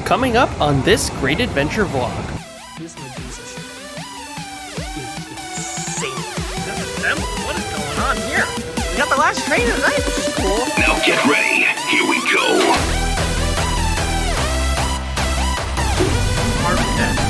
Coming up on this great adventure vlog. This Medusa ship is insane. This assembly, what is going on here? We got the last train of the night, which is cool. Now get ready. Here we go. Mark 10.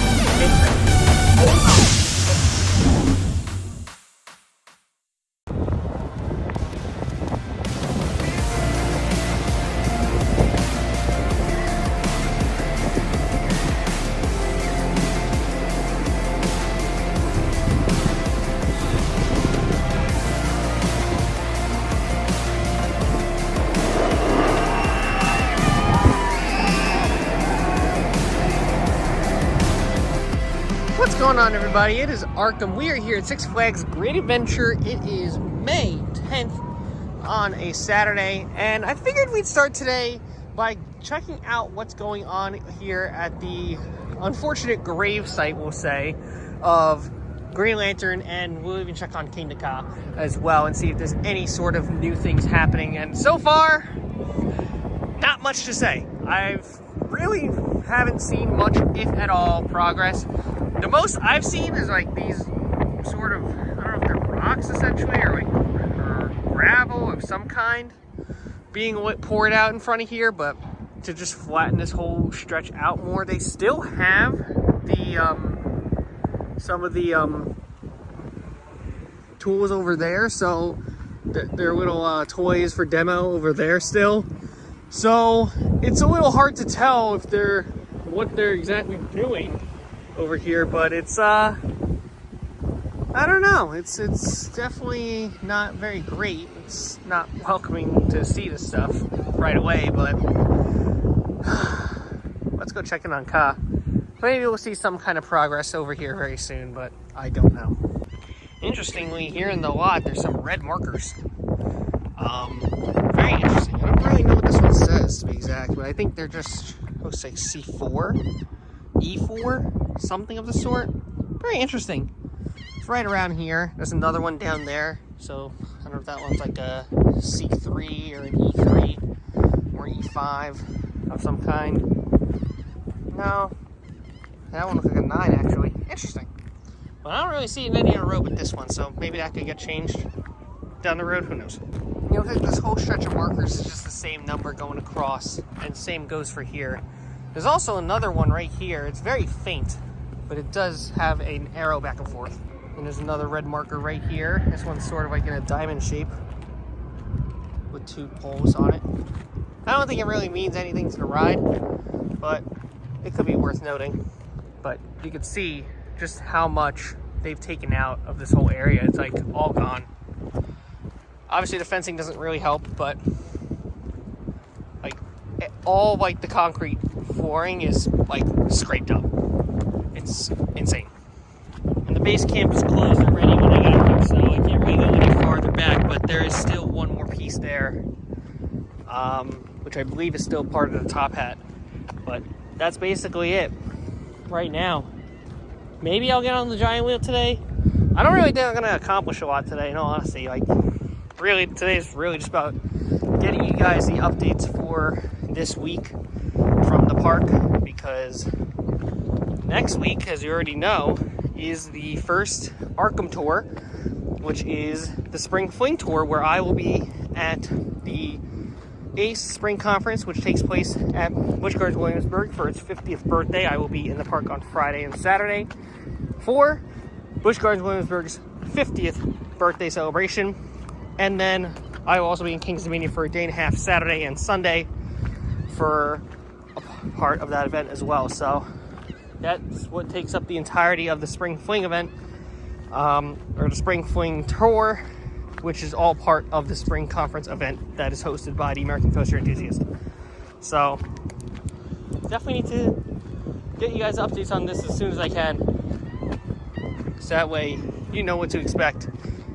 What's going on, everybody? It is Arkham. We are here at Six Flags Great Adventure. It is May 10th on a Saturday, and I figured we'd start today by checking out what's going on here at the unfortunate grave site, we'll say, of Green Lantern, and we'll even check on King Ka as well and see if there's any sort of new things happening. And so far, not much to say. I've really haven't seen much, if at all, progress. The most I've seen is like these sort of, I don't know if they're rocks essentially, or gravel of some kind being poured out in front of here, but to just flatten this whole stretch out more. They still have the some of the tools over there, so their little toys for demo over there still. So it's a little hard to tell if what they're exactly doing over here, but it's I don't know, it's definitely not very great. It's not welcoming to see this stuff right away, but let's go check in on Ka. Maybe we'll see some kind of progress over here very soon, but I don't know. Interestingly, here in the lot there's some red markers. Very interesting. I don't really know what this one says to be exact, but I think they're just supposed to say C4, E4, something of the sort. Very interesting. It's right around here. There's another one down there, so I don't know if that one's like a C3 or an E3 or E5 of some kind. No, that one looks like a 9 actually. Interesting. But I don't really see any on the road with this one, so maybe that could get changed down the road. Who knows? You know, this whole stretch of markers is just the same number going across, and same goes for here. There's also another one right here. It's very faint, but it does have an arrow back and forth. And there's another red marker right here. This one's sort of like in a diamond shape with 2 poles on it. I don't think it really means anything to the ride, but it could be worth noting. But you can see just how much they've taken out of this whole area. It's like all gone. Obviously the fencing doesn't really help, but like all like the concrete flooring is like scraped up. It's insane. And the base camp is closed already when I got here, so I can't really go any farther back, but there is still one more piece there, which I believe is still part of the top hat. But that's basically it right now. Maybe I'll get on the giant wheel today. I don't really think I'm gonna accomplish a lot today, in all honesty. Like, really, today's really just about getting you guys the updates for this week from the park, because next week, as you already know, is the first Arkham tour, which is the Spring Fling Tour, where I will be at the ACE Spring Conference, which takes place at Busch Gardens Williamsburg for its 50th birthday. I will be in the park on Friday and Saturday for Busch Gardens Williamsburg's 50th birthday celebration. And then I will also be in Kings Dominion for a day and a half, Saturday and Sunday, for a part of that event as well. So that's what takes up the entirety of the Spring Fling event, or the Spring Fling Tour, which is all part of the Spring Conference event that is hosted by the American Coaster Enthusiast. So definitely need to get you guys updates on this as soon as I can, so that way you know what to expect.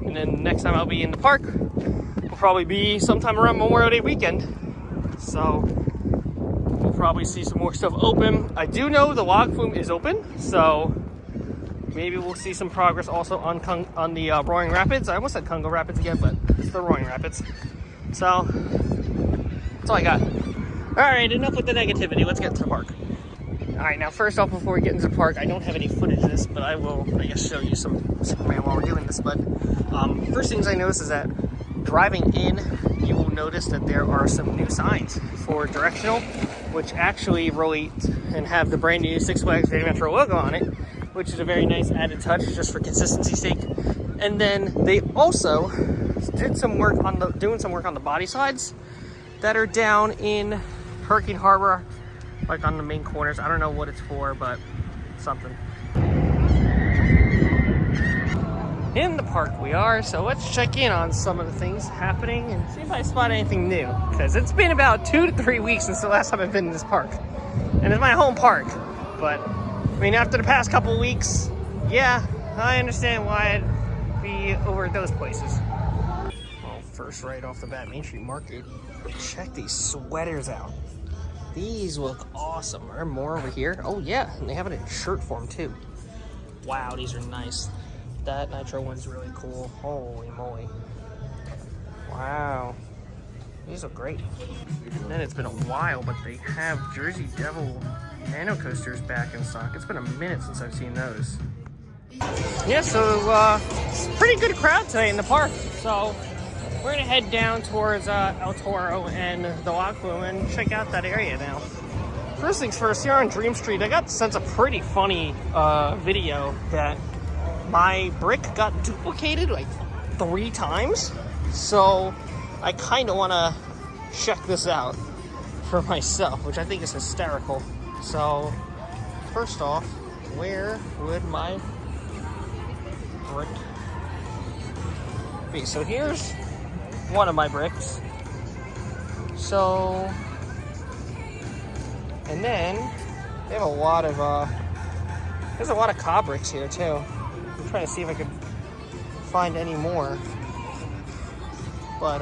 And then next time I'll be in the park will probably be sometime around Memorial Day weekend. So we'll probably see some more stuff open. I do know the log flume is open, so maybe we'll see some progress also on the Roaring Rapids. I almost said Congo Rapids again, but it's the Roaring Rapids. So that's all I got. All right, enough with the negativity. Let's get to the park. Alright, now first off, before we get into the park, I don't have any footage of this, but I will, I guess, show you some Superman while we're doing this. But first things I noticed is that driving in, you will notice that there are some new signs for directional, which actually relate and have the brand new Six Flags Great Adventure logo on it, which is a very nice added touch just for consistency's sake. And then they also did some work on doing some work on the body slides that are down in Hurricane Harbor, like on the main corners. I don't know what it's for, but something. In the park we are, so let's check in on some of the things happening and see if I spot anything new, because it's been about 2 to 3 weeks since the last time I've been in this park, and it's my home park. But I mean, after the past couple weeks, yeah, I understand why I'd be over at those places. Well, first, right off the bat, Main Street Market, check these sweaters out. These look awesome. Are there more over here? Oh yeah, and they have it in shirt form too. Wow, these are nice. That Nitro one's really cool. Holy moly. Wow. These look great. And it's been a while, but they have Jersey Devil Nano Coasters back in stock. It's been a minute since I've seen those. Yeah, so it's a pretty good crowd today in the park. So we're gonna head down towards El Toro and the Log Flume and check out that area now. First things first, here on Dream Street, I got sent a pretty funny video that my brick got duplicated like 3 times. So I kind of want to check this out for myself, which I think is hysterical. So first off, where would my brick be? So here's one of my bricks. So, and then they have a lot of there's a lot of cob bricks here too. I'm trying to see if I could find any more, but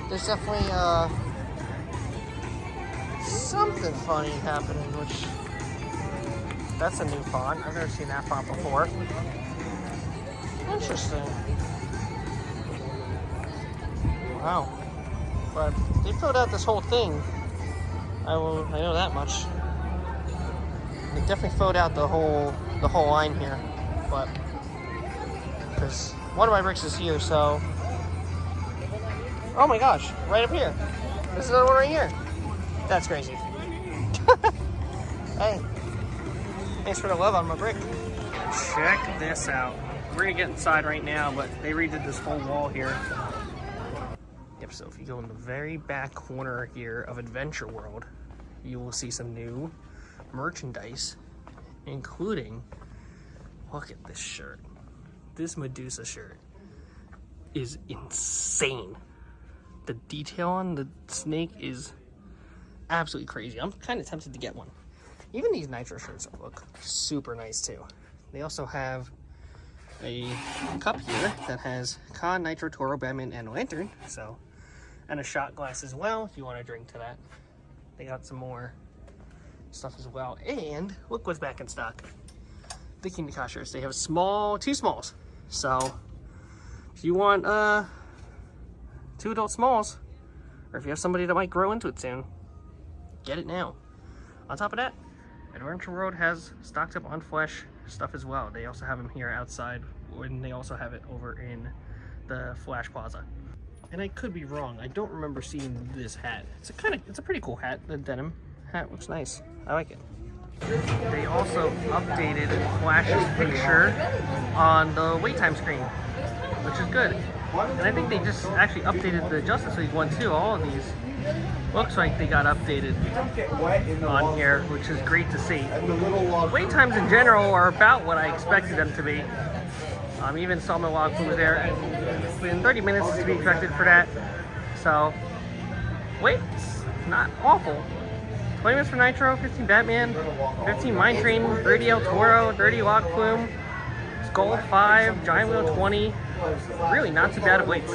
there's definitely something funny happening, which that's a new font. I've never seen that font before. Interesting. Wow. But they filled out this whole thing. I know that much. They definitely filled out the whole line here, but because one of my bricks is here, so oh my gosh, right up here. This is another one right here. That's crazy. Hey, thanks for the love on my brick. Check this out. We're gonna get inside right now, but they redid this whole wall here. Yep, so if you go in the very back corner here of Adventure World, you will see some new merchandise, including, look at this shirt. This Medusa shirt is insane. The detail on the snake is absolutely crazy. I'm kind of tempted to get one. Even these Nitro shirts look super nice too. They also have a cup here that has Con, Nitro, Toro, Batman, and Lantern. So, and a shot glass as well if you want to drink to that. They got some more stuff as well. And look what's back in stock. The King of Koshers. They have a 2 smalls. So if you want 2 adult smalls, or if you have somebody that might grow into it soon, get it now. On top of that, Adventure World has stocked up on Flesh stuff as well. They also have them here outside, and they also have it over in the Flash Plaza. And I could be wrong. I don't remember seeing this hat. It's a pretty cool hat. The denim hat looks nice. I like it. They also updated Flash's picture on the wait time screen, which is good. And I think they just actually updated the Justice League one too. All of these looks like they got updated on here, which is great to see. Wait times in general are about what I expected them to be. Even Sawmill Log Flume was there. Within 30 minutes is to be expected for that. So, wait's not awful. 20 minutes for Nitro, 15 Batman, 15 Mine Train, 30 El Toro, 30 Log Flume, Skull 5, Giant Wheel 20. Really not too bad of waits.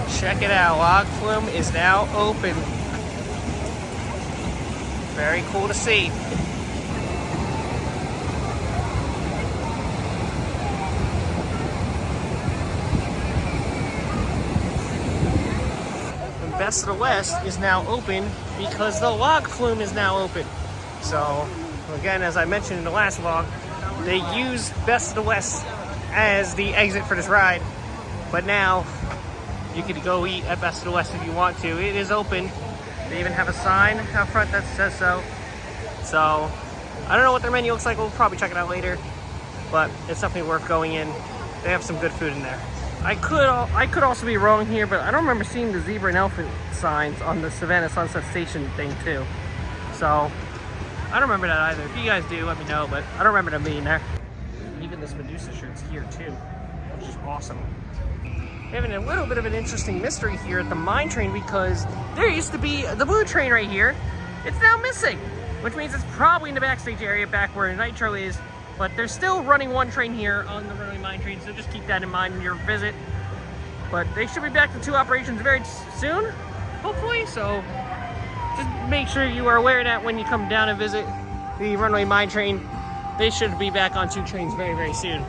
Check it out, Log Flume is now open. Very cool to see. And Best of the West is now open because the Log Flume is now open. So, again, as I mentioned in the last vlog, they used Best of the West as the exit for this ride. But now, you can go eat at Best of the West if you want to. It is open. They even have a sign out front that says so. So, I don't know what their menu looks like. We'll probably check it out later. But it's definitely worth going in. They have some good food in there. I could also be wrong here, but I don't remember seeing the zebra and elephant signs on the Savannah Sunset Station thing too. So, I don't remember that either. If you guys do, let me know, but I don't remember them being there. Even this Medusa shirt's here too, which is awesome. Having a little bit of an interesting mystery here at the mine train because there used to be the blue train right here. It's now missing, which means it's probably in the backstage area back where Nitro is, but they're still running one train here on the runaway mine train, so just keep that in mind in your visit. But they should be back to 2 operations very soon, hopefully, so just make sure you are aware of that when you come down and visit the runaway mine train. They should be back on 2 trains very, very soon.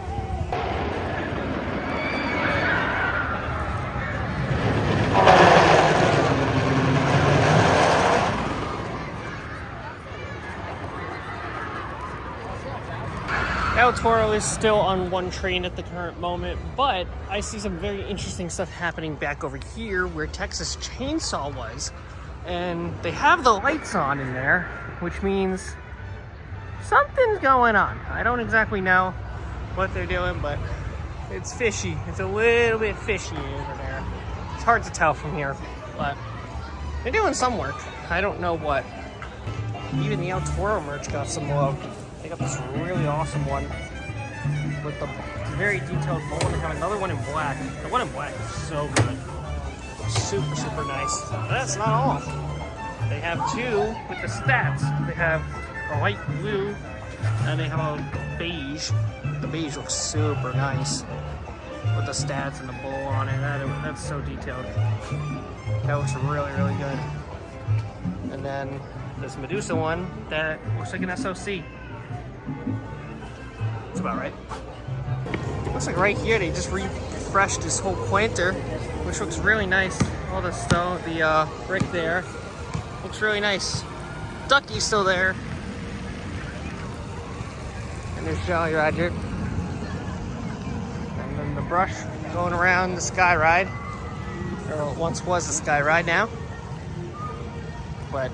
El Toro is still on 1 train at the current moment, but I see some very interesting stuff happening back over here where Texas Chainsaw was. And they have the lights on in there, which means something's going on. I don't exactly know what they're doing, but it's fishy. It's a little bit fishy over there. It's hard to tell from here, but they're doing some work. I don't know what. Even the El Toro merch got some love. They got this really awesome one with the very detailed bowl. They have another one in black. The one in black is so good. Super, super nice. But that's not all. They have 2 with the stats. They have a light blue and they have a beige. The beige looks super nice with the stats and the bowl on it. That's so detailed. That looks really, really good. And then this Medusa one that looks like an SOC. That's about right. Looks like right here they just refreshed this whole pointer, which looks really nice. All the stone, the brick there, looks really nice. Ducky's still there. And there's Jolly Roger. And then the brush going around the Sky Ride. Or it once was the Sky Ride now. But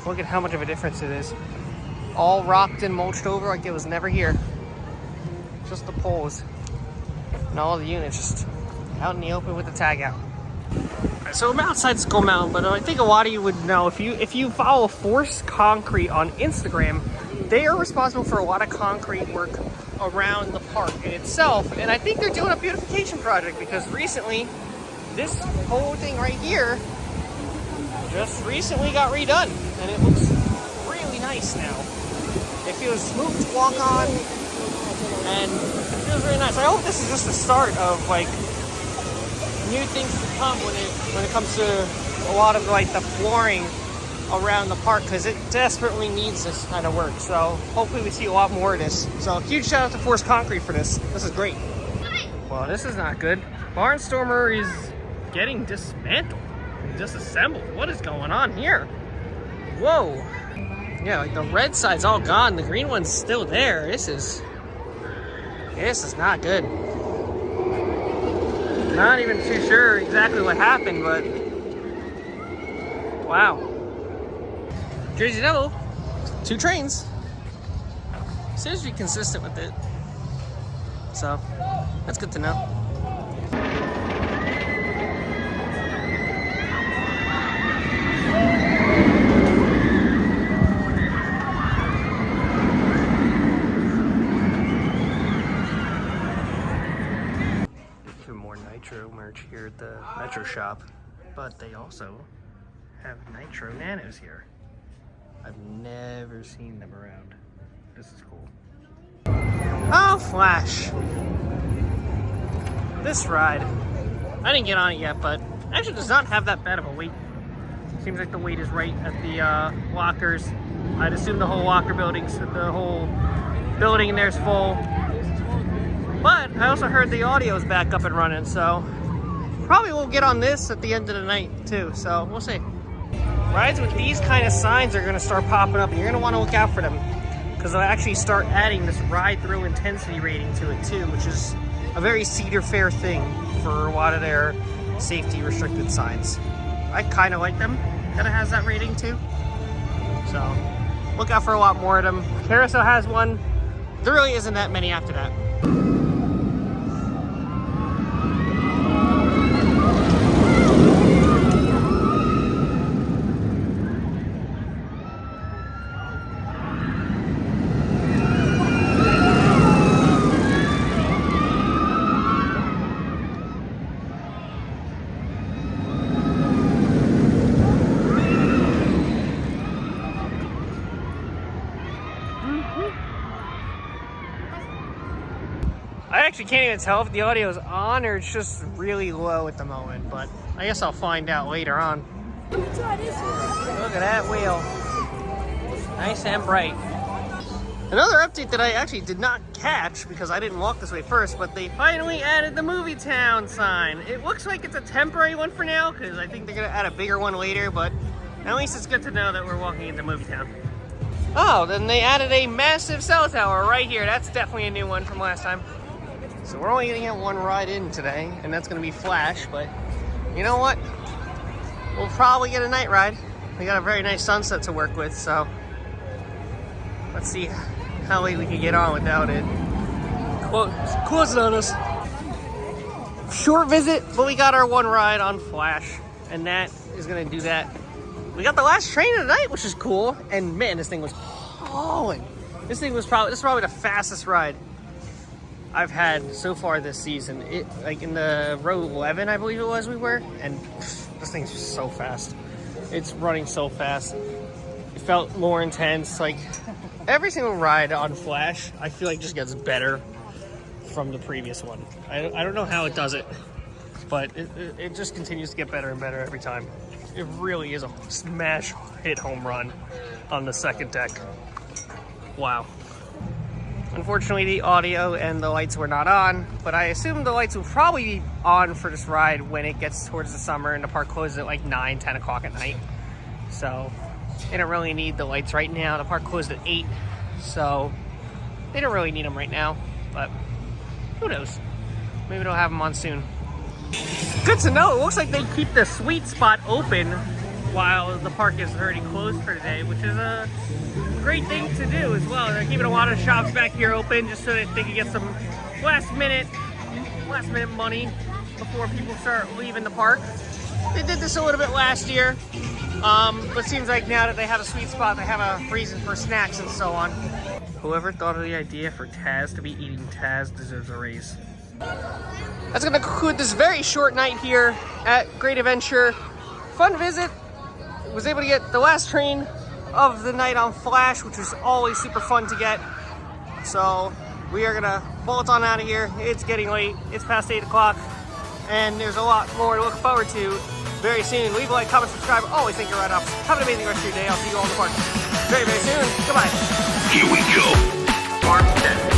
look at how much of a difference it is. All rocked and mulched over like it was never here. Just the poles. And all the units just out in the open with the tag out. Alright, so I'm outside Skull Mountain, but I think a lot of you would know if you follow Force Concrete on Instagram, they are responsible for a lot of concrete work around the park in itself. And I think they're doing a beautification project because recently, this whole thing right here just recently got redone. And it looks really nice now. It feels smooth to walk on, and it feels really nice. I hope this is just the start of like new things to come when it comes to a lot of like the flooring around the park, because it desperately needs this kind of work. So hopefully we see a lot more of this. So huge shout out to Force Concrete for this. This is great. Well, this is not good. Barnstormer is getting dismantled, disassembled. What is going on here? Whoa. Yeah, like the red side's all gone. The green one's still there. This is not good. Not even too sure exactly what happened, but wow. Jersey Devil, 2 trains. Seems to be consistent with it. So, that's good to know. Merch here at the Metro shop, but they also have Nitro Nanos here. I've never seen them around. This is cool. Oh, Flash! This ride, I didn't get on it yet, but Actually does not have that bad of a wait. Seems like the wait is right at the lockers. I'd assume the whole locker buildings, the whole building in there is full. But I also heard the audio is back up and running, so probably we'll get on this at the end of the night too, so we'll see. Rides with these kind of signs are gonna start popping up, and you're gonna wanna look out for them, because they'll actually start adding this ride-through intensity rating to it too, which is a very Cedar Fair thing for a lot of their safety restricted signs. I kind of like them that it has that rating too. So look out for a lot more of them. Carousel has one. There really isn't that many after that. I actually can't even tell if the audio is on or it's just really low at the moment, but I guess I'll find out later on. Look at that wheel. Nice and bright. Another update that I actually did not catch because I didn't walk this way first, but they finally added the Movie Town sign. It looks like it's a temporary one for now because I think they're going to add a bigger one later, but at least it's good to know that we're walking into Movie Town. Oh, then they added a massive cell tower right here. That's definitely a new one from last time. So we're only gonna get one ride in today, and that's gonna be Flash, but you know what? We'll probably get a night ride. We got a very nice sunset to work with, so let's see how late we can get on without it closing on us. Short visit, but we got our one ride on Flash, and that is gonna do that. We got the last train of the night, which is cool, and man, this thing was hauling. This is probably the fastest ride I've had so far this season. It like in the row 11, I believe it was, we were, and this thing's just so fast. It's running so fast. It felt more intense. Like every single ride on Flash, I feel like just gets better from the previous one. I don't know how it does it, but it just continues to get better and better every time. It really is a smash hit home run on the second deck. Wow. Unfortunately, the audio and the lights were not on, but I assume the lights will probably be on for this ride when it gets towards the summer and the park closes at like 9, 10 o'clock at night. So they don't really need the lights right now. The park closed at 8, so they don't really need them right now, but who knows? Maybe they'll have them on soon. Good to know. It looks like they keep the sweet spot open while the park is already closed for today, which is a great thing to do as well. They're keeping a lot of shops back here open just so that they can get some last minute money before people start leaving the park. They did this a little bit last year, but it seems like now that they have a sweet spot, they have a reason for snacks and so on. Whoever thought of the idea for Taz to be eating Taz deserves a raise. That's gonna conclude this very short night here at Great Adventure. Fun visit. Was able to get the last train of the night on Flash, which was always super fun to get. So we are gonna bolt on out of here. It's getting late. It's past 8 o'clock, and there's a lot more to look forward to very soon. Leave a like, comment, subscribe. Always think you're right up. Have an amazing rest of your day. I'll see you all in the park very, very soon. Goodbye. Here we go. Barnstormed.